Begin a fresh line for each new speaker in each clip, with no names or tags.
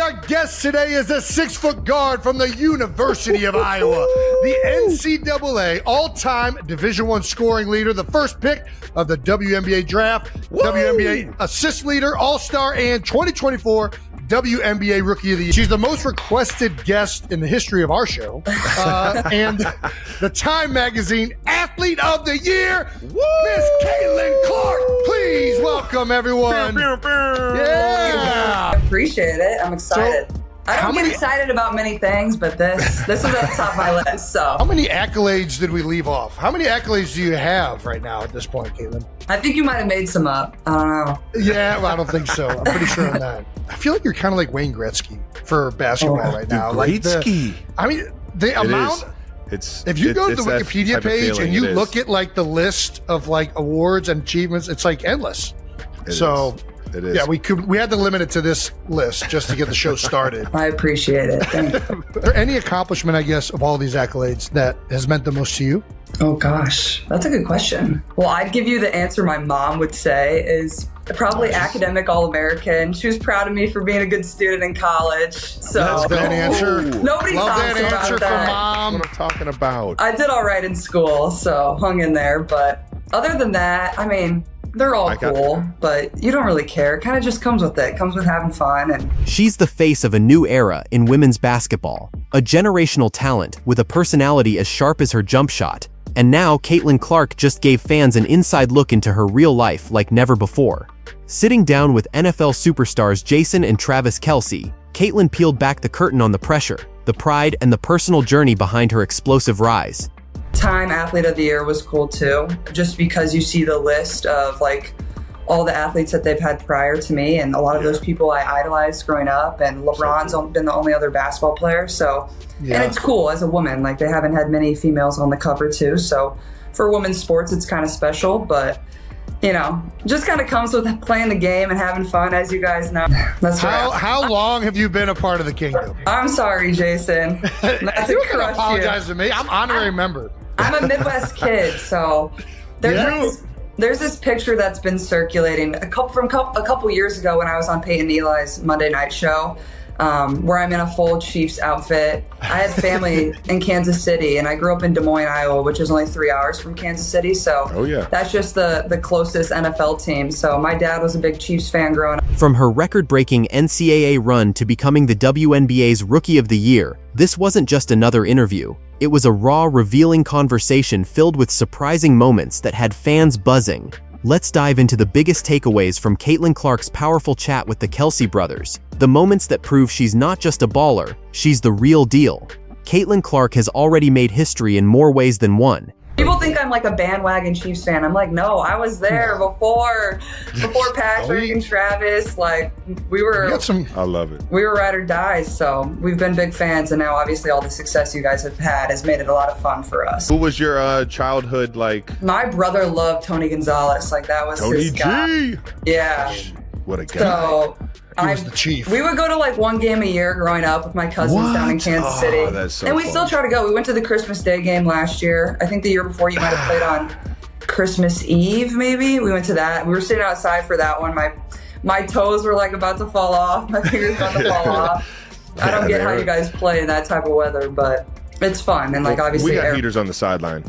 our guest today is a 6-foot guard from the University of Iowa, the NCAA all-time Division I scoring leader, the first pick of the WNBA draft, WNBA assist leader, all-star, and 2024 WNBA Rookie of the Year. She's the most requested guest in the history of our show, and the Time Magazine Athlete of the Year, Miss Caitlin Clark. Please welcome everyone. Yeah,
I appreciate it. I'm excited. I don't get excited about many things, but this is at the top of my list. So,
how many accolades did we leave off? How many accolades do you have right now at this point, Caitlin?
I think you might have made some up. I don't know.
Yeah, well, I don't think so. I'm pretty sure on that. I feel like you're kind of like Wayne Gretzky for basketball right now.
Gretzky.
The amount. If you go to the Wikipedia page and you look at like the list of like awards and achievements, it's like endless. It is. Yeah, we had to limit it to this list just to get the show started.
I appreciate it. Thank you.
Is there any accomplishment, I guess, of all these accolades that has meant the most to you?
Oh gosh, that's a good question. Well, I'd give you the answer my mom would say is probably academic All-American. She was proud of me for being a good student in college. So
that's that answer.
Nobody
Love
talks
that
about
answer
that.
from mom.
That's what I'm talking about.
I did all right in school, so hung in there. But other than that, I mean, they're all cool, but you don't really care. It kind of just comes with it. It comes with having fun. And
she's the face of a new era in women's basketball, a generational talent with a personality as sharp as her jump shot. And now Caitlin Clark just gave fans an inside look into her real life like never before. Sitting down with NFL superstars Jason and Travis Kelce, Caitlin peeled back the curtain on the pressure, the pride, and the personal journey behind her explosive rise.
Time Athlete of the Year was cool too, just because you see the list of like all the athletes that they've had prior to me, and a lot of those people I idolized growing up, and LeBron's been the only other basketball player. So, and it's cool as a woman, like they haven't had many females on the cover too. So for women's sports, it's kind of special, but you know, just kind of comes with playing the game and having fun, as you guys know. That's
how long have you been a part of the kingdom?
I'm sorry, Jason. That's
you can apologize to me. I'm honorary member.
I'm a Midwest kid, so there's this picture that's been circulating a couple years ago when I was on Peyton Eli's Monday Night Show, where I'm in a full Chiefs outfit. I had family in Kansas City, and I grew up in Des Moines, Iowa, which is only 3 hours from Kansas City. So that's just the closest NFL team. So my dad was a big Chiefs fan growing up.
From her record-breaking NCAA run to becoming the WNBA's Rookie of the Year, this wasn't just another interview. It was a raw, revealing conversation filled with surprising moments that had fans buzzing. Let's dive into the biggest takeaways from Caitlin Clark's powerful chat with the Kelce brothers, the moments that prove she's not just a baller, she's the real deal. Caitlin Clark has already made history in more ways than one.
People think I'm like a bandwagon Chiefs fan. I'm like, no, I was there before Patrick and Travis. Like
I love it.
We were ride or die, so we've been big fans, and now obviously all the success you guys have had has made it a lot of fun for us.
Who was your childhood like?
My brother loved Tony Gonzalez. Like that was
Tony
his guy. Yeah.
What a guy.
So
he was the chief.
We would go to like one game a year growing up with my cousins down in Kansas City.
That's so
and we
fun.
still try to go. We went to the Christmas Day game last year. I think the year before you might have played on Christmas Eve, maybe. We went to that. We were sitting outside for that one. My toes were like about to fall off. My fingers about to fall off. I don't get how you guys play in that type of weather, but it's fun. And like obviously
we got heaters on the sideline.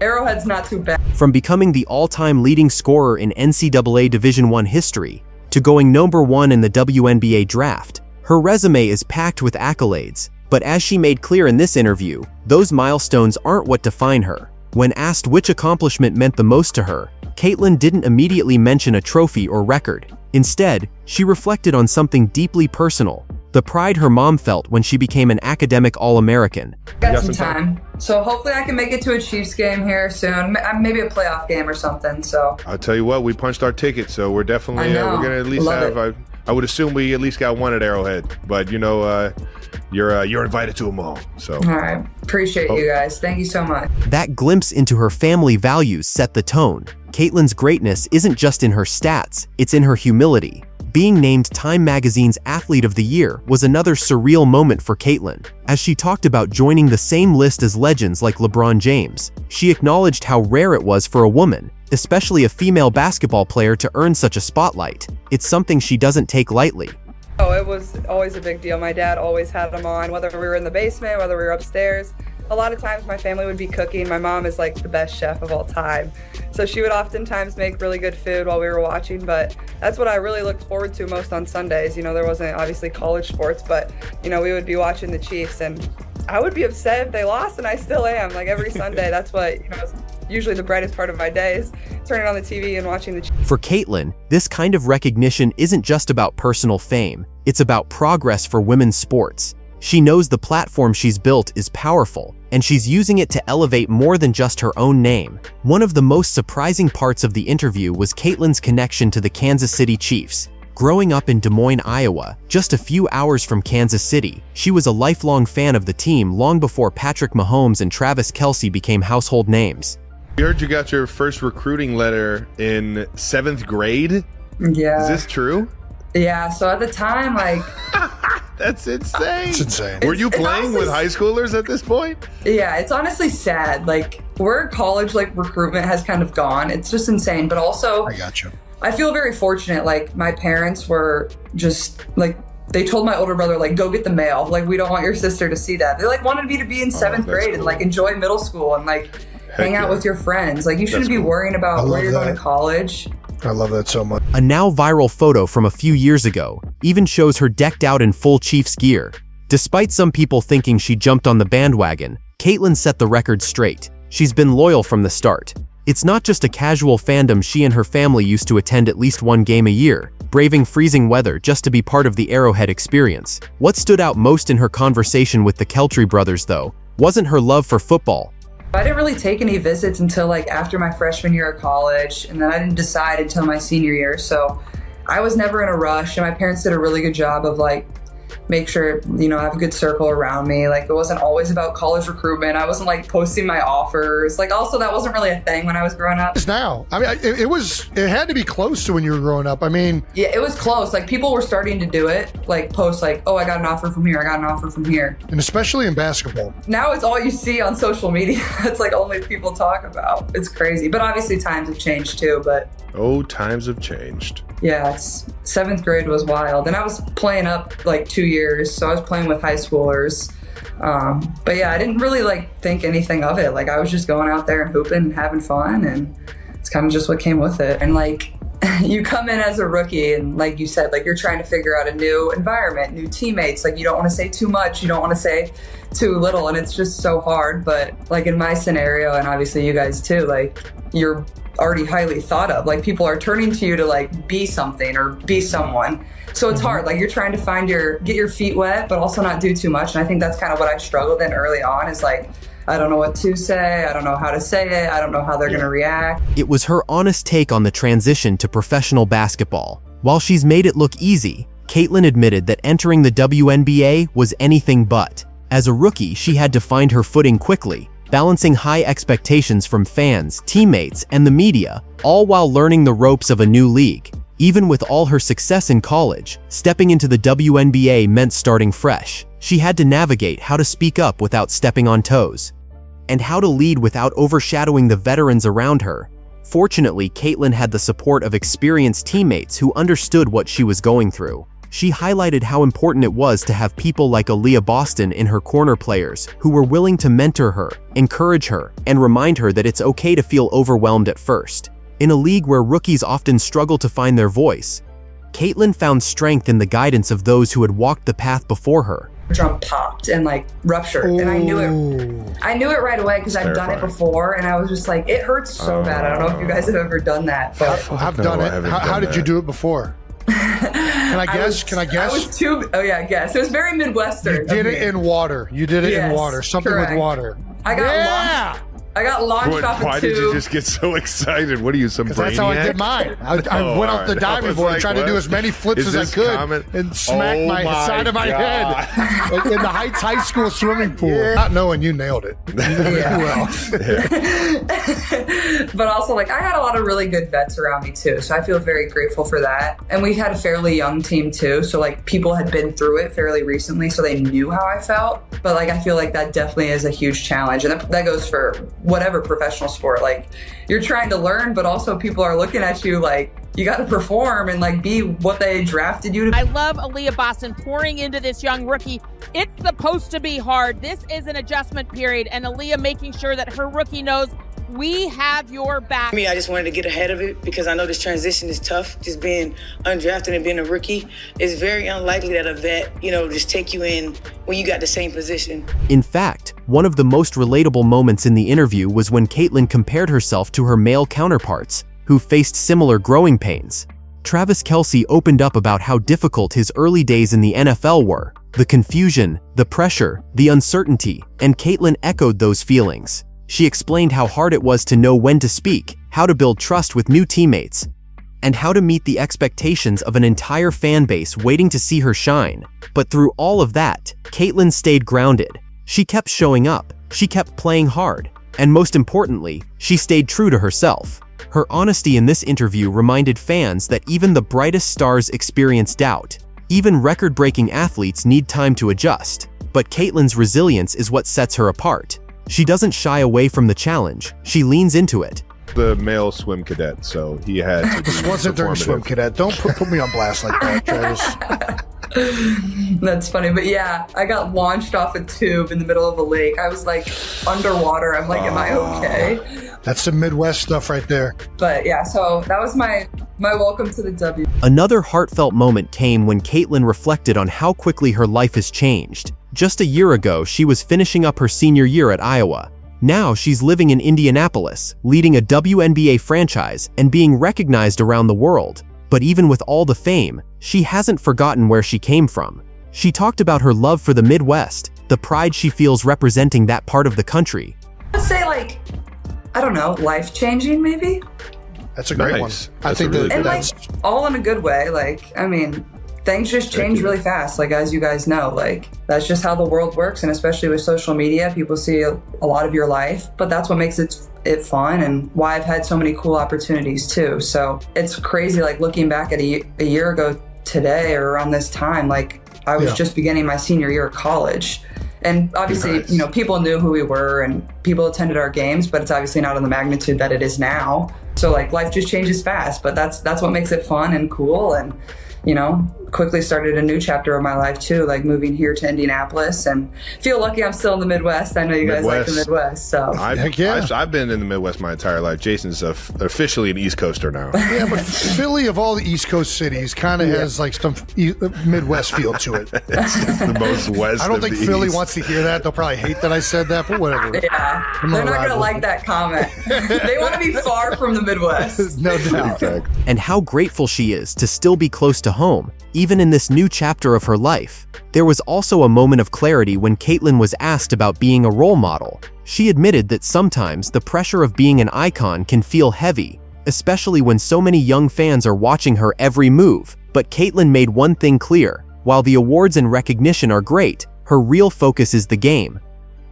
Arrowhead's not too bad.
From becoming the all-time leading scorer in NCAA Division I history to going #1 in the WNBA draft, her resume is packed with accolades. But as she made clear in this interview, those milestones aren't what define her. When asked which accomplishment meant the most to her, Caitlin didn't immediately mention a trophy or record. Instead, she reflected on something deeply personal: the pride her mom felt when she became an academic All-American.
Got some time. So hopefully I can make it to a Chiefs game here soon. Maybe a playoff game or something. So
I'll tell you what, we punched our ticket, so we're definitely we're gonna at least have. I would assume we at least got one at Arrowhead, but you know, you're invited to them all. So
all right, appreciate you guys. Thank you so much.
That glimpse into her family values set the tone. Caitlin's greatness isn't just in her stats; it's in her humility. Being named Time Magazine's Athlete of the Year was another surreal moment for Caitlin. As she talked about joining the same list as legends like LeBron James, she acknowledged how rare it was for a woman, especially a female basketball player, to earn such a spotlight. It's something she doesn't take lightly.
Oh, it was always a big deal. My dad always had them on, whether we were in the basement, whether we were upstairs. A lot of times my family would be cooking. My mom is like the best chef of all time. So she would oftentimes make really good food while we were watching, but that's what I really looked forward to most on Sundays. You know, there wasn't obviously college sports, but, you know, we would be watching the Chiefs, and I would be upset if they lost, and I still am. Like every Sunday, that's what, you know, is usually the brightest part of my day is turning on the TV and watching the Chiefs.
For Caitlin, this kind of recognition isn't just about personal fame, it's about progress for women's sports. She knows the platform she's built is powerful, and she's using it to elevate more than just her own name. One of the most surprising parts of the interview was Caitlin's connection to the Kansas City Chiefs. Growing up in Des Moines, Iowa, just a few hours from Kansas City, she was a lifelong fan of the team long before Patrick Mahomes and Travis Kelce became household names.
We heard you got your first recruiting letter in 7th grade.
Yeah.
Is this true?
Yeah, so at the time, like...
That's insane.
It's insane.
Were you playing with high schoolers at this point?
Yeah, it's honestly sad. Like, where college, like, recruitment has kind of gone, it's just insane. But also,
I got you.
I feel very fortunate. Like, my parents were just, like, they told my older brother, like, go get the mail. Like, we don't want your sister to see that. They, like, wanted me to be in 7th grade
cool.
and, like, enjoy middle school and, like, hang out with your friends. Like, you shouldn't be worrying about where you're going to college.
I love that so much.
A now viral photo from a few years ago even shows her decked out in full Chiefs gear. Despite some people thinking she jumped on the bandwagon, Caitlin set the record straight. She's been loyal from the start. It's not just a casual fandom. She and her family used to attend at least one game a year, braving freezing weather just to be part of the Arrowhead experience. What stood out most in her conversation with the Kelce brothers, though, wasn't her love for football.
I didn't really take any visits until like after my freshman year of college, and then I didn't decide until my senior year. So I was never in a rush, and my parents did a really good job of like make sure, you know, I have a good circle around me. Like, it wasn't always about college recruitment. I wasn't like posting my offers. Like, also that wasn't really a thing when I was growing up.
It's now. I mean, it had to be close to when you were growing up. I mean,
yeah, it was close. Like, people were starting to do it, like post like, oh, I got an offer from here. I got an offer from here.
and especially in basketball.
Now it's all you see on social media. It's like only people talk about. It's crazy. But obviously times have changed too. But
oh, times have changed.
yeah, it's 7th grade was wild. And I was playing up like 2 years. So I was playing with high schoolers. But yeah, I didn't really like think anything of it. Like, I was just going out there and hooping and having fun. And it's kind of just what came with it. And like, you come in as a rookie and like you said, like you're trying to figure out a new environment, new teammates. Like, you don't want to say too much. You don't want to say too little. And it's just so hard. But like in my scenario, and obviously you guys too, like you're already highly thought of. Like, people are turning to you to like be something or be someone. So it's hard. Like, you're trying to get your feet wet, but also not do too much. And I think that's kind of what I struggled in early on, is like, I don't know what to say. I don't know how to say it. I don't know how they're going to react.
It was her honest take on the transition to professional basketball. While she's made it look easy, Caitlin admitted that entering the WNBA was anything but. As a rookie, she had to find her footing quickly, balancing high expectations from fans, teammates, and the media, all while learning the ropes of a new league. Even with all her success in college, stepping into the WNBA meant starting fresh. She had to navigate how to speak up without stepping on toes, and how to lead without overshadowing the veterans around her. Fortunately, Caitlin had the support of experienced teammates who understood what she was going through. She highlighted how important it was to have people like Aaliyah Boston in her corner, players who were willing to mentor her, encourage her, and remind her that it's okay to feel overwhelmed at first. In a league where rookies often struggle to find their voice, Caitlin found strength in the guidance of those who had walked the path before her.
Drum popped and like ruptured. And I knew it right away because I've done it before, and I was just like, it hurts so bad. I don't know if you guys have ever done that, but
I've done it. How did you do it before? Can I guess?
I was guess. It was very Midwestern.
You did it in water. You did it in water. Something
correct.
with water.
I got launched off a tube.
Why did you just get so excited? What are you, some brainiac?
That's how I did mine. I went off the diving board and tried to do as many flips as I could and smack my side of my head in the Heights High School swimming pool. Yeah. Not knowing you nailed it.
But also, like, I had a lot of really good vets around me too, so I feel very grateful for that. And we had a fairly young team too, so like people had been through it fairly recently, so they knew how I felt. But like, I feel like that definitely is a huge challenge, and that goes for whatever professional sport. Like, you're trying to learn, but also people are looking at you like you got to perform and like be what they drafted you to.
I love Aaliyah Boston pouring into this young rookie. It's supposed to be hard. This is an adjustment period, and Aaliyah making sure that her rookie knows we have your back.
I just wanted to get ahead of it because I know this transition is tough. Just being undrafted and being a rookie, it's very unlikely that a vet, just take you in when you got the same position.
In fact, one of the most relatable moments in the interview was when Caitlin compared herself to her male counterparts, who faced similar growing pains. Travis Kelce opened up about how difficult his early days in the NFL were, the confusion, the pressure, the uncertainty, and Caitlin echoed those feelings. She explained how hard it was to know when to speak, how to build trust with new teammates, and how to meet the expectations of an entire fan base waiting to see her shine. But through all of that, Caitlin stayed grounded. She kept showing up, she kept playing hard, and most importantly, she stayed true to herself. Her honesty in this interview reminded fans that even the brightest stars experience doubt. Even record-breaking athletes need time to adjust. But Caitlin's resilience is what sets her apart. She doesn't shy away from the challenge, she leans into it.
The male swim cadet, so he had to be
This wasn't during swim cadet. Don't put me on blast like that, Travis.
That's funny, but yeah, I got launched off a tube in the middle of a lake. I was like underwater. I'm like, am I okay?
That's some Midwest stuff right there.
But yeah, so that was my welcome to the W.
Another heartfelt moment came when Caitlin reflected on how quickly her life has changed. Just a year ago, she was finishing up her senior year at Iowa. Now she's living in Indianapolis, leading a WNBA franchise and being recognized around the world. But even with all the fame, she hasn't forgotten where she came from. She talked about her love for the Midwest, the pride she feels representing that part of the country.
I would say I don't know, life-changing maybe?
That's a great one. I think
really
that's
all in a good way. Things just change really fast, as you guys know. That's just how the world works, and especially with social media, people see a lot of your life, but that's what makes it fun and why I've had so many cool opportunities too. So it's crazy, looking back at a year ago today or around this time, I was just beginning my senior year of college. And obviously, people knew who we were and people attended our games, but it's obviously not on the magnitude that it is now. So life just changes fast, but that's what makes it fun and cool. And quickly started a new chapter of my life too, moving here to Indianapolis, and feel lucky I'm still in the Midwest. I know you guys like the Midwest, so.
I've been in the Midwest my entire life. Jason's officially an East Coaster now.
Yeah, but Philly, of all the East Coast cities, kind of has some Midwest feel to it.
It's the most west.
I don't think Philly wants to hear that. They'll probably hate that I said that, but whatever.
Yeah, they're not going to like that comment. They want to be far from the Midwest.
No doubt.
Exactly.
And how grateful she is to still be close to home, even in this new chapter of her life. There was also a moment of clarity when Caitlin was asked about being a role model. She admitted that sometimes the pressure of being an icon can feel heavy, especially when so many young fans are watching her every move. But Caitlin made one thing clear: while the awards and recognition are great, her real focus is the game.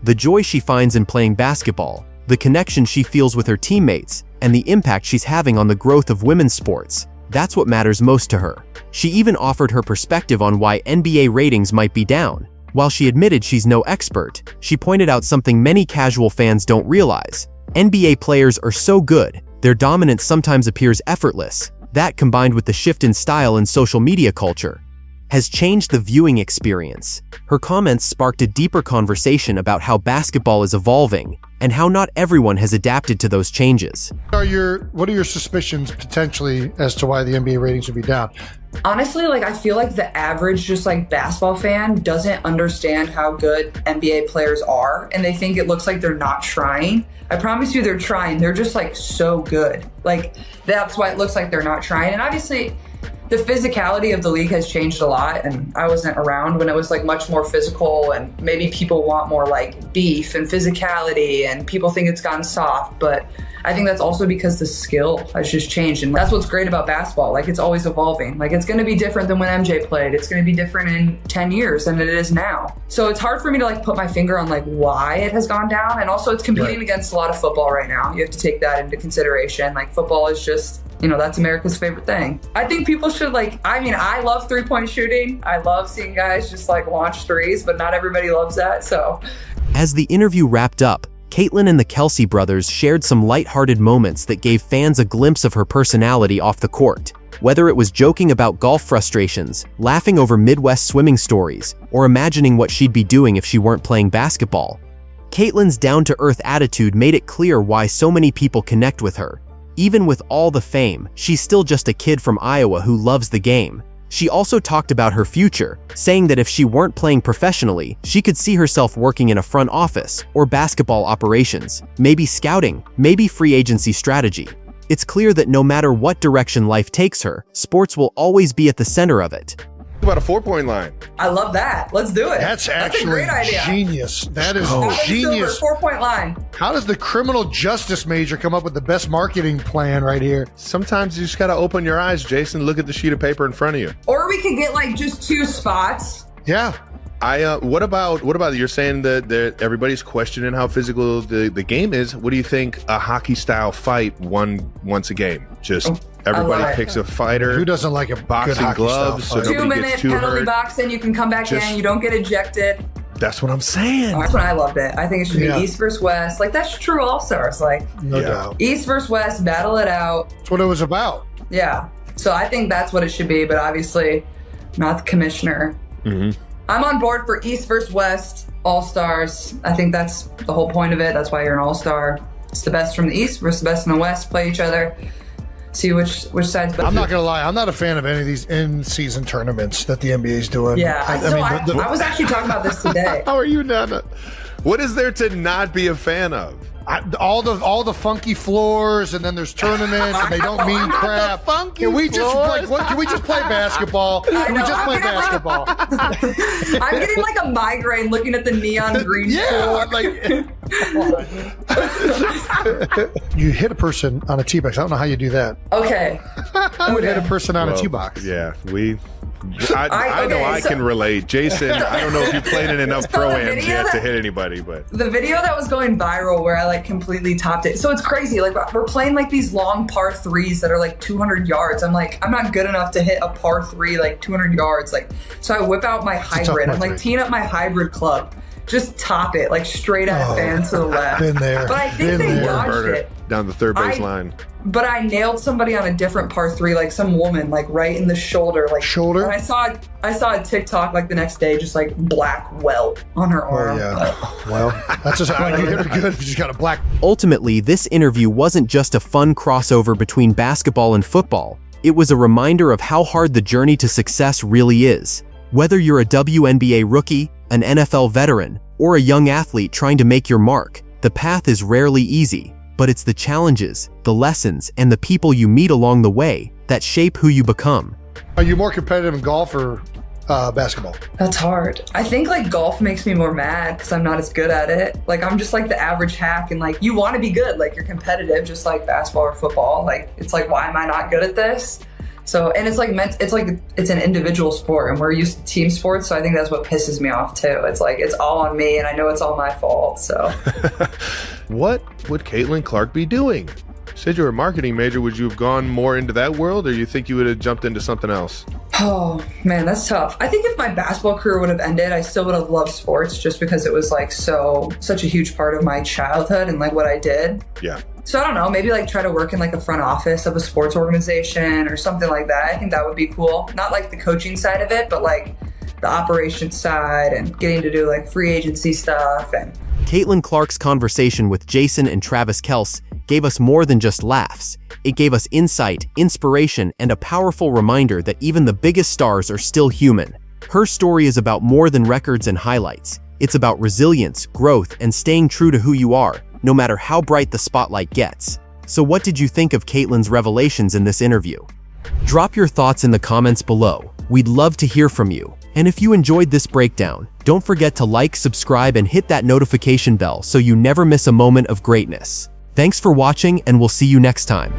The joy she finds in playing basketball, the connection she feels with her teammates, and the impact she's having on the growth of women's sports. That's what matters most to her. She even offered her perspective on why NBA ratings might be down. While she admitted she's no expert, she pointed out something many casual fans don't realize. NBA players are so good, their dominance sometimes appears effortless. That, combined with the shift in style in social media culture, has changed the viewing experience. Her comments sparked a deeper conversation about how basketball is evolving and how not everyone has adapted to those changes.
What are your suspicions potentially as to why the NBA ratings would be down?
Honestly, I feel like the average basketball fan doesn't understand how good NBA players are, and they think it looks like they're not trying. I promise you they're trying. They're just so good. That's why it looks like they're not trying. And obviously the physicality of the league has changed a lot, and I wasn't around when it was much more physical, and maybe people want more beef and physicality, and people think it's gotten soft, but I think that's also because the skill has just changed, and that's what's great about basketball. It's always evolving. It's going to be different than when MJ played. It's going to be different in 10 years than it is now. So it's hard for me to put my finger on why it has gone down, and also it's competing against a lot of football right now. You have to take that into consideration. Football is just, that's America's favorite thing. I think people should I love three-point shooting. I love seeing guys just launch threes, but not everybody loves that, so.
As the interview wrapped up, Caitlyn and the Kelce brothers shared some lighthearted moments that gave fans a glimpse of her personality off the court. Whether it was joking about golf frustrations, laughing over Midwest swimming stories, or imagining what she'd be doing if she weren't playing basketball, Caitlyn's down-to-earth attitude made it clear why so many people connect with her. Even with all the fame, she's still just a kid from Iowa who loves the game. She also talked about her future, saying that if she weren't playing professionally, she could see herself working in a front office or basketball operations, maybe scouting, maybe free agency strategy. It's clear that no matter what direction life takes her, sports will always be at the center of it.
About a 4-point line.
I love that. Let's do it.
That's
a
actually
great idea.
genius. That is genius.
4-point line.
How does the criminal justice major come up with the best marketing plan right here?
Sometimes you just got to open your eyes, Jason. Look at the sheet of paper in front of you.
Or we could get like just 2 spots.
Yeah.
What about you're saying that everybody's questioning how physical the game is. What do you think a hockey style fight once a game? Just everybody picks a fighter.
Who doesn't like a
boxing
good
gloves so nobody
2-minute
gets too
penalty
hurt.
boxing, you can come back in, you don't get ejected.
That's what I'm saying.
That's when I loved it. I think it should be East versus West. Like that's true All-Stars. Like
No doubt.
East versus West, battle it out.
That's what it was about.
Yeah. So I think that's what it should be, but obviously not the commissioner.
Mm-hmm.
I'm on board for East versus West All-Stars. I think that's the whole point of it. That's why you're an All-Star. It's the best from the East versus the best from the West. Play each other. See which side's better.
I'm not gonna lie. I'm not a fan of any of these in-season tournaments that the NBA's doing.
Yeah. I was actually talking about this today.
How are you not? What is there to not be a fan of?
All the funky floors, and then there's tournaments, and they don't mean crap. Can we just play basketball? Can we just play basketball?
I'm getting like a migraine looking at the neon green floor.
You hit a person on a tee box. I don't know how you do that.
Okay.
Who would hit a person on a tee box?
Yeah, I know I can relate. Jason, I don't know if you played in enough pro-ams yet to hit anybody, but
the video that was going viral where I like completely topped it. So it's crazy. Like we're playing like these long par 3s that are like 200 yards. I'm like, I'm not good enough to hit a par 3 like 200 yards. Like, so I whip out my hybrid. I'm like teeing up my hybrid club. Just top it like straight at fan to the left.
Been there.
But I think they dodged it
down the third base line.
But I nailed somebody on a different par 3, like some woman, like right in the shoulder, like
shoulder.
And I saw a TikTok like the next day, just like black welt on her arm.
Oh yeah. Well, that's just how you hit her good. You just got a black.
Ultimately, this interview wasn't just a fun crossover between basketball and football. It was a reminder of how hard the journey to success really is. Whether you're a WNBA rookie, an NFL veteran, or a young athlete trying to make your mark, the path is rarely easy, but it's the challenges, the lessons, and the people you meet along the way that shape who you become.
Are you more competitive in golf or basketball?
That's hard. I think like golf makes me more mad because I'm not as good at it. Like I'm just like the average hack, and like you want to be good, like you're competitive, just like basketball or football. Like it's like, why am I not good at this? So, and it's an individual sport, and we're used to team sports, so I think that's what pisses me off too. It's like, it's all on me, and I know it's all my fault, so.
What would Caitlin Clark be doing? You said you were a marketing major. Would you have gone more into that world, or you think you would have jumped into something else?
Oh, man, that's tough. I think if my basketball career would have ended, I still would have loved sports just because it was like such a huge part of my childhood and like what I did.
Yeah.
So I don't know, maybe like try to work in like a front office of a sports organization or something like that. I think that would be cool. Not like the coaching side of it, but like the operations side and getting to do like free agency stuff. And
Caitlin Clark's conversation with Jason and Travis Kelce gave us more than just laughs. It gave us insight, inspiration, and a powerful reminder that even the biggest stars are still human. Her story is about more than records and highlights. It's about resilience, growth, and staying true to who you are, no matter how bright the spotlight gets. So what did you think of Caitlin's revelations in this interview? Drop your thoughts in the comments below. We'd love to hear from you. And if you enjoyed this breakdown, don't forget to like, subscribe, and hit that notification bell so you never miss a moment of greatness. Thanks for watching, and we'll see you next time.